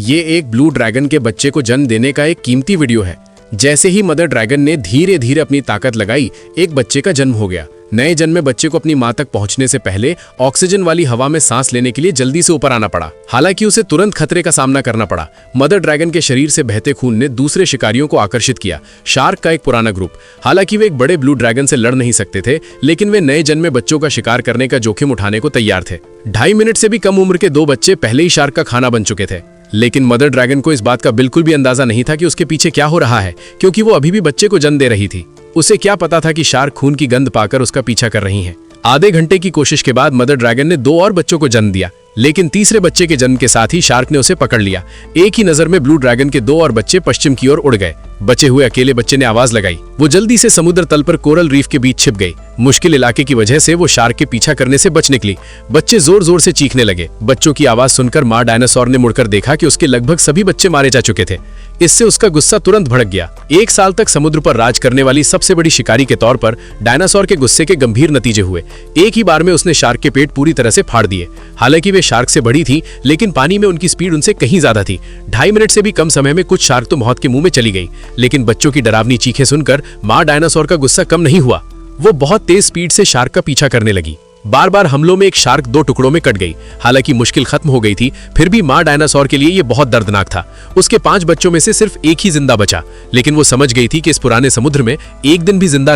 ये एक blue dragon के बच्चे को जन्म देने का एक कीमती वीडियो है। जैसे ही मदर ड्रैगन ने धीरे धीरे अपनी ताकत लगाई, एक बच्चे का जन्म हो गया। नए जन्मे बच्चे को अपनी मां तक पहुंचने से पहले ऑक्सीजन वाली हवा में सांस लेने के लिए जल्दी से ऊपर आना पड़ा। हालांकि उसे तुरंत खतरे का सामना करना पड़ा। मदर ड्रैगन के शरीर से बहते खून ने दूसरे शिकारियों को आकर्षित किया। शार्क का एक पुराना ग्रुप। हालांकि वे एक बड़े ब्लू ड्रैगन से लड़ नहीं सकते थे, लेकिन वे नए जन्मे बच्चों का शिकार करने का जोखिम उठाने को तैयार थे। 2.5 मिनट से भी कम उम्र के 2 बच्चे पहले ही शार्क का खाना बन चुके थे। लेकिन मदर ड्रैगन को इस बात का बिल्कुल भी अंदाजा नहीं था कि उसके पीछे क्या हो रहा है, क्योंकि वो अभी भी बच्चे को जन्म दे रही थी। उसे क्या पता था कि शार्क खून की गंध पाकर उसका पीछा कर रही हैं। आधे घंटे की कोशिश के बाद मदर ड्रैगन ने 2 और बच्चों को जन्म दिया, लेकिन तीसरे बच्चे के जन्म के साथ ही शार्क ने उसे पकड़ लिया। एक ही नजर में ब्लू ड्रैगन के 2 और बच्चे पश्चिम की ओर उड़ गए। बचे हुए अकेले बच्चे ने आवाज लगाई। वो जल्दी से समुद्र तल पर कोरल रीफ के बीच छिप गई। मुश्किल इलाके की वजह से वो शार्क के पीछा करने से बच निकली। बच्चे जोर जोर से चीखने लगे। बच्चों की आवाज सुनकर माँ डायनासोर ने मुड़कर देखा कि उसके लगभग सभी बच्चे मारे जा चुके थे। इससे उसका गुस्सा तुरंत भड़क गया। 1 साल तक समुद्र पर राज करने वाली सबसे बड़ी शिकारी के तौर पर डायनासोर के गुस्से के गंभीर नतीजे हुए। एक ही बार में उसने शार्क के पेट पूरी तरह से फाड़ दिए। हालांकि वे शार्क से बड़ी थी, लेकिन पानी में उनकी स्पीड उनसे कहीं ज्यादा थी। 2.5 मिनट से भी कम समय में कुछ शार्क तो मौत के मुंह में चली गई। लेकिन बच्चों की डरावनी चीखें सुनकर माँ डायनासोर का गुस्सा कम नहीं हुआ। वो बहुत तेज स्पीड से शार्क का पीछा करने लगी। बार बार हमलों में एक शार्क 2 टुकड़ों में कट गई। हालांकि मुश्किल खत्म हो गई थी, फिर भी माँ डायनासोर के लिए ये बहुत दर्दनाक था। उसके 5 बच्चों में से सिर्फ एक ही जिंदा बचा, लेकिन वो समझ गई थी कि इस पुराने समुद्र में एक दिन भी जिंदा